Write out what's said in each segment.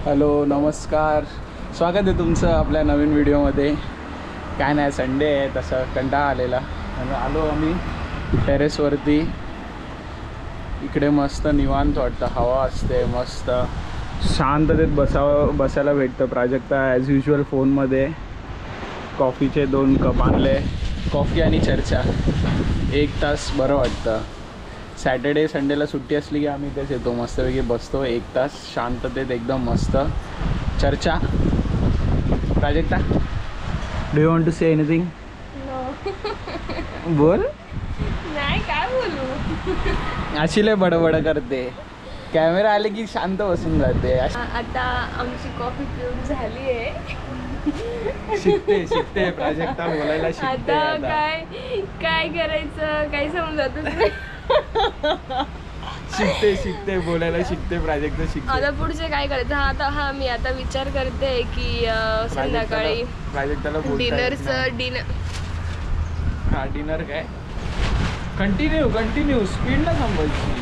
Hello नमस्कार, स्वागत आहे तुमचं आपल्या नवीन व्हिडिओमध्ये. काय नाही, संडे आहे, तसं कंटाळा आलेला आणि आलो आम्ही टेरेसवरती. इकडे मस्त निवांत वाटतं, हवा असते, मस्त शांततेत बसायला भेटतं. प्राजक्ता ॲज युजल फोनमध्ये कॉफीचे 2 कप आणले, कॉफी आणि चर्चा. 1 तास बरं वाटतं. सॅटर्डे संडेला सुट्टी असली की आम्ही इथेच येतो, मस्तपैकी बसतो 1 तास शांततेत, एकदम मस्त चर्चा. Prajakta, do you want to say anything? बोल. नाही, काय बोलू. अशी लय बडबड करते, कॅमेरा आले की शांत बसून जाते. आता आमची कॉफी पिऊन झाली आहे. शिकते प्राजक्ता, बोलायला शिकते. आता काय करायचं काही समजतच नाही. शिकते बोलायला शिकते प्राजक्ता, शिकते. आता पुढचे काय करायचं. मी आता विचार करते की संध्याकाळी प्राजक्ताला डिनर काय कंटिन्यू स्पीड ना थांबायची.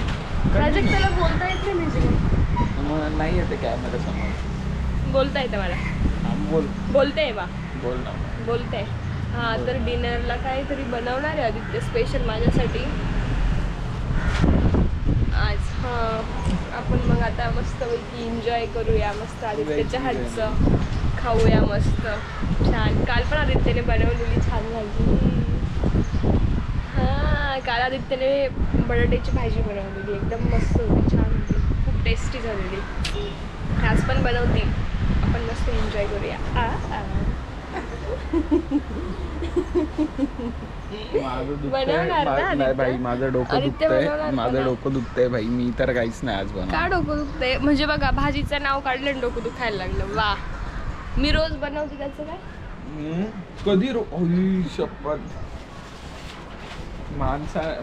प्राजक्ताला बोलता येत नाही. नाही येते कॅमेरा समोर. बोलता येतं मला. बोलते तर डिनरला काहीतरी बनवणार आहे आदित्य स्पेशल माझ्यासाठी आज. आपण मग आता मस्तपैकी एन्जॉय करूया, मस्त आदित्यच्या हातचं खाऊया, मस्त छान. काल पण आदित्यने बनवलेली छान भाजी. काल आदित्यने बटाट्याची भाजी बनवलेली, एकदम मस्त होती, छान होती, खूप टेस्टी झालेली. आज पण बनवतील, आपण मस्त एन्जॉय करूया. भाई माझं डोकं दुखतंय भाई, मी तर काहीच नाही आज बनवलं. का डोकं दुखतंय म्हणजे बघा, भाजीचं नाव काढलं आणि डोकं दुखायला लागलं. वा, मी रोज बनवते त्याचं काय. कधी शपथ.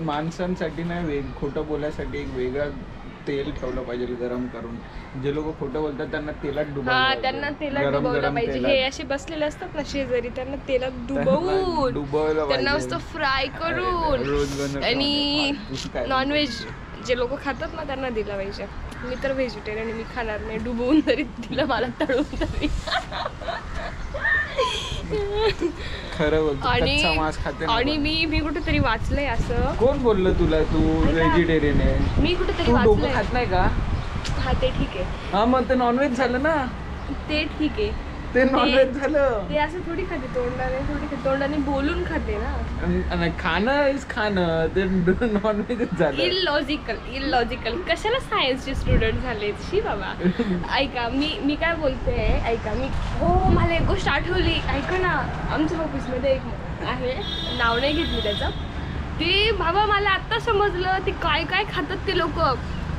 माणसांसाठी नाही, खोटं बोलायसाठी एक वेगळं तेल ठेवलं पाहिजे गरम करून. जे लोक खोटं बोलतात त्यांना तेलात डुबवलं पाहिजे. हे असे बसलेले असतात ना शेजारी, त्यांना तेलात डुबवून त्यांना मस्त फ्राय करून. आणि नॉनव्हेज जे लोक खातात ना त्यांना दिला पाहिजे. मी तर व्हेजिटेरियन, मी खाणार नाही. डुबवून जरी दिलं मला, तळून तरी. आणि मी कुठेतरी वाचलंय असं. कोण बोललं तुला तू व्हेजिटेरियन आहे? मी कुठेतरी वाचलंय. खात नाही का? हा, ते ठीक आहे. हा, मग ते नॉनव्हेज झालं ना. ते ठीक आहे, ते नॉनव्हेज झालं. ते असं थोडी खाते, तोंडाने बोलून खाते ना. खाणं ते नॉनव्हेज झालं. इलॉजिकल कशाला सायन्सचे स्टुडंट झाले शी बाबा. ऐका, मी काय बोलते, ऐका. मला एक गोष्ट आठवली, ऐका ना. आमच्या ऑफिसमध्ये एक आहे, नाव नाही घेत मी त्याचं. ते बाबा मला आत्ता समजलं ते काय काय खातात ते लोक.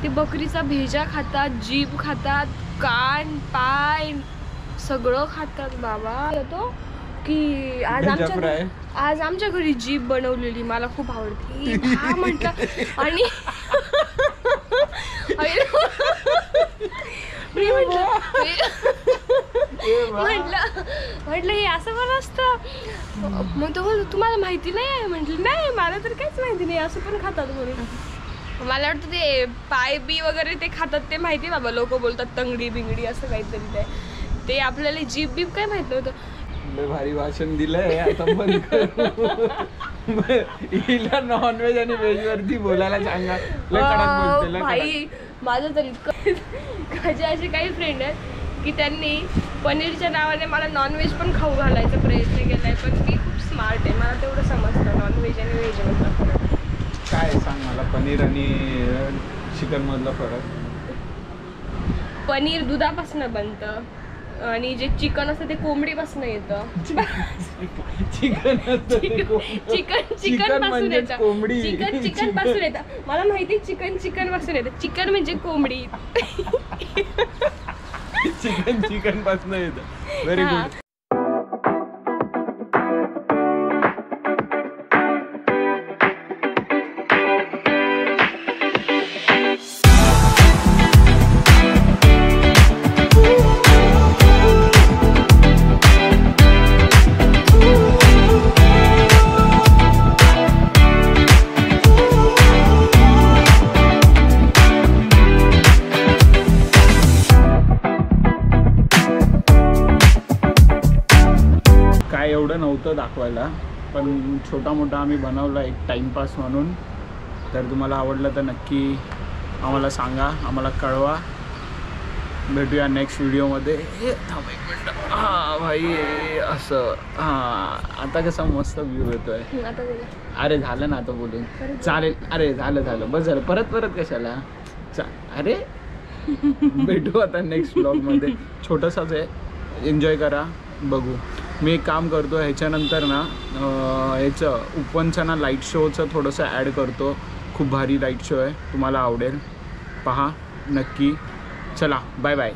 ते बकरीचा भेजा खातात, जीभ खातात, कान, पाय सगळं खातात बाबा. तो की आज आमच्या घरी जीभ बनवलेली, मला खूप आवडते म्हटलं. आणि मी म्हटलं हे असं पण असतं. मग तो बोलतो तुम्हाला माहिती नाही आहे? म्हटलं नाही, मला तर काहीच माहिती नाही, असं पण खातात म्हणून. मला वाटतं ते पाय बी वगैरे ते खातात ते माहिती बाबा. लोक बोलतात तंगडी बिंगडी असं काहीतरी. ते आपल्याला जीभ बीब काय माहित नव्हतं. लय भारी भाषण दिलंय, आता बंद कर. हिला नॉनव्हेज आणि व्हेज वरती बोलायला सांगा. भाई माझं तर इतकं. माझे असे काही फ्रेंड आहेत की त्यांनी पनीरच्या नावाने मला नॉनव्हेज पण खाऊ घालायचा प्रयत्न केलाय. पण मी खूप स्मार्ट आहे, मला तेवढं समजतं नॉनव्हेज आणि व्हेज मधला फरक. काय सांग मला पनीर आणि चिकन मधला फरक. पनीर दुधापासून बनतं आणि जे चिकन असतं ते कोंबडीपासून येतं. चिकन पासून येतं. चिकन पासून येतं. मला माहिती चिकन पासून येतं. चिकन म्हणजे कोंबडी. चिकन पासून येतं. Very good. एवढं नव्हतं दाखवायला, पण छोटा मोठा आम्ही बनवला एक टाईमपास म्हणून. तर तुम्हाला आवडलं तर नक्की आम्हाला सांगा, आम्हाला कळवा. भेटूया नेक्स्ट व्हिडिओमध्ये. हे थांब एक मिनटं. हां भाई असं. हां आता कसा मस्त व्ह्यू येतोय. आता बोला. अरे झालं ना आता बोलून. चालेल. अरे झालं बस झालं. परत कशाला. अरे भेटू आता नेक्स्ट व्लॉगमध्ये. छोटंसंच आहे, एन्जॉय करा. बघू. मी एक काम करतो ह्याच्यानंतर ना ह्याचं उपवनचं ना लाईट शोचं थोडंसं ॲड करतो. खूप भारी लाईट शो आहे, तुम्हाला आवडेल. पहा नक्की. चला बाय बाय.